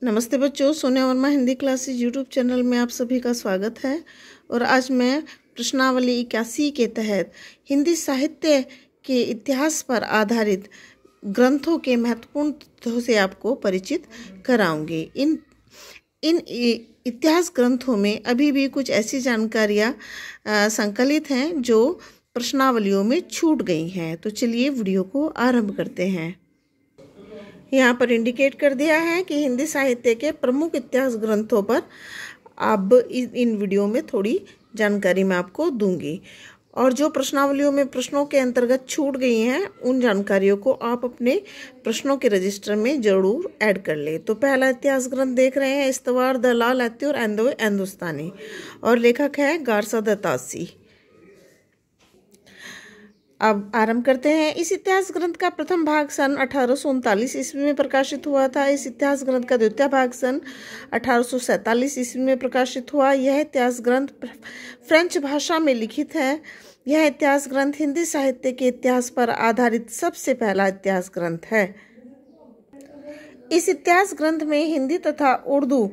नमस्ते बच्चों, Sonia Verma Hindi classes YouTube channel में आप सभी का स्वागत है। और आज मैं प्रश्नावली 81 के तहत हिंदी साहित्य के इतिहास पर आधारित ग्रंथों के महत्वपूर्ण तथ्यों से आपको परिचित कराऊंगी। इन इतिहास ग्रंथों में अभी भी कुछ ऐसी जानकारियाँ संकलित हैं जो प्रश्नावलियों में छूट गई हैं। तो चलिए वीडियो को आरंभ करते हैं। यहाँ पर इंडिकेट कर दिया है कि हिंदी साहित्य के प्रमुख इतिहास ग्रंथों पर अब इन वीडियो में थोड़ी जानकारी मैं आपको दूंगी, और जो प्रश्नावलियों में प्रश्नों के अंतर्गत छूट गई हैं उन जानकारियों को आप अपने प्रश्नों के रजिस्टर में जरूर ऐड कर ले। तो पहला इतिहास ग्रंथ देख रहे हैं इस्तवार द लाल और हिंदुस्तानी, और लेखक है गारसा द तासी। अब आरंभ करते हैं। इस इतिहास ग्रंथ का प्रथम भाग सन 1839 ईस्वी में प्रकाशित हुआ था। इस इतिहास ग्रंथ का द्वितीय भाग सन 1847 ईस्वी में प्रकाशित हुआ। यह इतिहास ग्रंथ फ्रेंच भाषा में लिखित है। यह इतिहास ग्रंथ हिंदी साहित्य के इतिहास पर आधारित सबसे पहला इतिहास ग्रंथ है। इस इतिहास ग्रंथ में हिंदी तथा उर्दू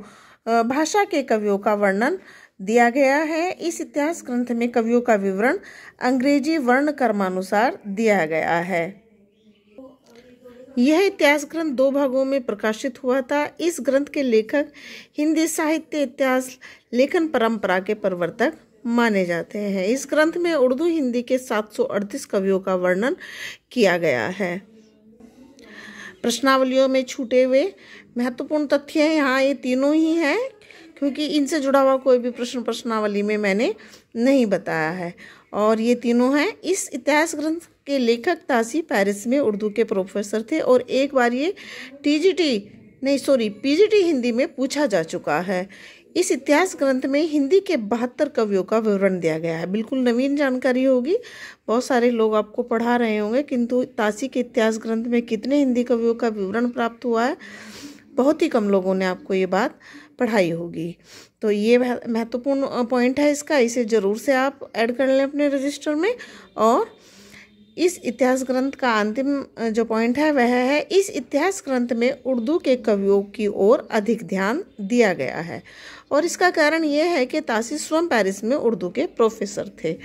भाषा के कवियों का वर्णन दिया गया है। इस इतिहास ग्रंथ में कवियों का विवरण अंग्रेजी वर्ण क्रमानुसार दिया गया है। यह इतिहास ग्रंथ 2 भागों में प्रकाशित हुआ था। इस ग्रंथ के लेखक हिंदी साहित्य इतिहास लेखन परंपरा के प्रवर्तक माने जाते हैं। इस ग्रंथ में उर्दू हिंदी के 738 कवियों का वर्णन किया गया है। प्रश्नावलियों में छूटे हुए महत्वपूर्ण तथ्य यहाँ ये तीनों ही हैं, क्योंकि इनसे जुड़ा हुआ कोई भी प्रश्न प्रश्नावली में मैंने नहीं बताया है। और ये तीनों हैं। इस इतिहास ग्रंथ के लेखक तासी पेरिस में उर्दू के प्रोफेसर थे, और एक बार ये पीजीटी हिंदी में पूछा जा चुका है। इस इतिहास ग्रंथ में हिंदी के 72 कवियों का विवरण दिया गया है। बिल्कुल नवीन जानकारी होगी, बहुत सारे लोग आपको पढ़ा रहे होंगे, किंतु तासी के इतिहास ग्रंथ में कितने हिंदी कवियों का विवरण प्राप्त हुआ है बहुत ही कम लोगों ने आपको ये बात पढ़ाई होगी। तो ये महत्वपूर्ण पॉइंट है इसका, इसे ज़रूर से आप ऐड कर लें अपने रजिस्टर में। और इस इतिहास ग्रंथ का अंतिम जो पॉइंट है वह है, इस इतिहास ग्रंथ में उर्दू के कवियों की ओर अधिक ध्यान दिया गया है। और इसका कारण ये है कि तासी स्वयं पेरिस में उर्दू के प्रोफेसर थे।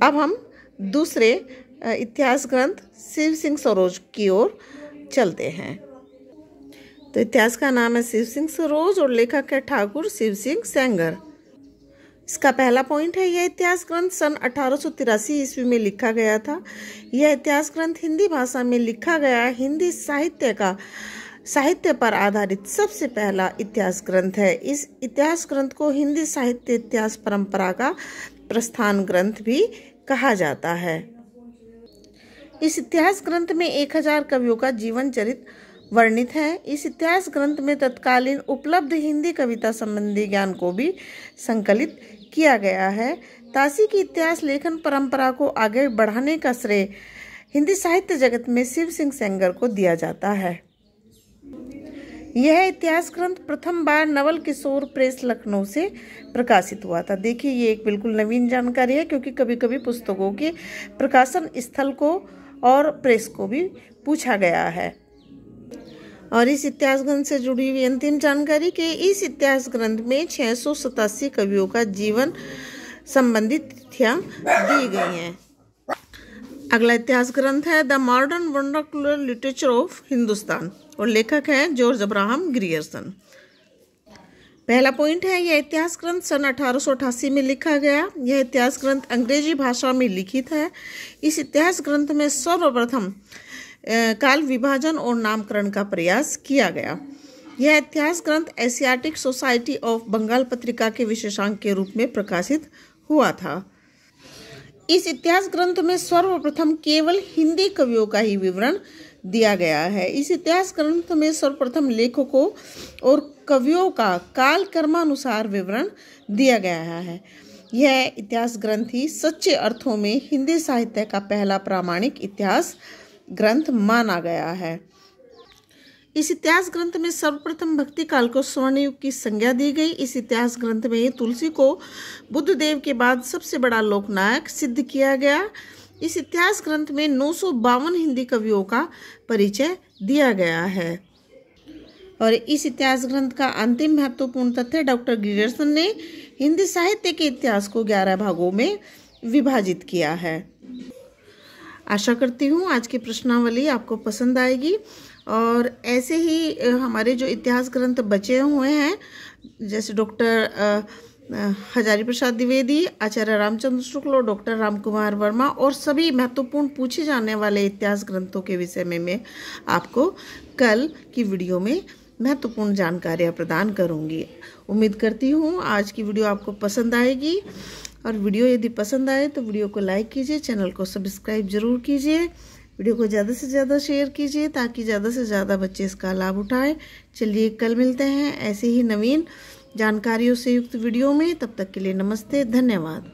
अब हम दूसरे इतिहास ग्रंथ शिव सिंह सरोज की ओर चलते हैं। तो इतिहास का नाम है शिव सिंह सरोज और लेखक है ठाकुर शिव सिंह सेंगर। इसका पहला पॉइंट है, यह इतिहास ग्रंथ सन 1883 ईस्वी में लिखा गया था। यह इतिहास ग्रंथ हिंदी भाषा में लिखा गया हिंदी साहित्य पर आधारित सबसे पहला इतिहास ग्रंथ है। इस इतिहास ग्रंथ को हिंदी साहित्य इतिहास परंपरा का प्रस्थान ग्रंथ भी कहा जाता है। इस इतिहास ग्रंथ में 1000 कवियों का जीवन चरित्र वर्णित है। इस इतिहास ग्रंथ में तत्कालीन उपलब्ध हिंदी कविता संबंधी ज्ञान को भी संकलित किया गया है। तासी की इतिहास लेखन परंपरा को आगे बढ़ाने का श्रेय हिंदी साहित्य जगत में शिव सिंह सेंगर को दिया जाता है। यह इतिहास ग्रंथ प्रथम बार नवल किशोर प्रेस लखनऊ से प्रकाशित हुआ था। देखिए, ये एक बिल्कुल नवीन जानकारी है, क्योंकि कभी कभी पुस्तकों के प्रकाशन स्थल को और प्रेस को भी पूछा गया है। और इस इतिहास ग्रंथ से जुड़ी हुई अंतिम जानकारी कि इस इतिहास ग्रंथ में 687 कवियों का जीवन संबंधी तिथियां दी गई हैं। अगला इतिहास ग्रंथ है the modern vernacular literature of Hindustan, और लेखक हैं जॉर्ज अब्राहम ग्रियर्सन। पहला पॉइंट है, यह इतिहास ग्रंथ सन 1888 में लिखा गया। यह इतिहास ग्रंथ अंग्रेजी भाषा में लिखित है। इस इतिहास ग्रंथ में सर्वप्रथम काल विभाजन और नामकरण का प्रयास किया गया। यह इतिहास ग्रंथ एशियाटिक सोसाइटी ऑफ बंगाल पत्रिका के विशेषांक के रूप में प्रकाशित हुआ था। इस इतिहास ग्रंथ में सर्वप्रथम केवल हिंदी कवियों का ही विवरण दिया गया है। इस इतिहास ग्रंथ में सर्वप्रथम लेखकों और कवियों का काल क्रमानुसार विवरण दिया गया है। यह इतिहास ग्रंथ ही सच्चे अर्थों में हिंदी साहित्य का पहला प्रामाणिक इतिहास ग्रंथ माना गया है। इस इतिहास ग्रंथ में सर्वप्रथम भक्ति काल को स्वर्ण युग की संज्ञा दी गई। इस इतिहास ग्रंथ में तुलसी को बुद्ध देव के बाद सबसे बड़ा लोकनायक सिद्ध किया गया। इस इतिहास ग्रंथ में 952 हिंदी कवियों का परिचय दिया गया है। और इस इतिहास ग्रंथ का अंतिम महत्वपूर्ण तथ्य डॉक्टर ग्रियर्सन ने हिंदी साहित्य के इतिहास को 11 भागों में विभाजित किया है। आशा करती हूँ आज की प्रश्नावली आपको पसंद आएगी और ऐसे ही हमारे जो इतिहास ग्रंथ बचे हुए हैं जैसे डॉक्टर हजारी प्रसाद द्विवेदी, आचार्य रामचंद्र शुक्ल और डॉक्टर रामकुमार वर्मा और सभी महत्वपूर्ण पूछे जाने वाले इतिहास ग्रंथों के विषय में मैं आपको कल की वीडियो में महत्वपूर्ण जानकारियाँ प्रदान करूँगी। उम्मीद करती हूँ आज की वीडियो आपको पसंद आएगी और वीडियो यदि पसंद आए तो वीडियो को लाइक कीजिए, चैनल को सब्सक्राइब जरूर कीजिए, वीडियो को ज़्यादा से ज़्यादा शेयर कीजिए ताकि ज़्यादा से ज़्यादा बच्चे इसका लाभ उठाएं। चलिए कल मिलते हैं ऐसे ही नवीन जानकारियों से युक्त वीडियो में। तब तक के लिए नमस्ते, धन्यवाद।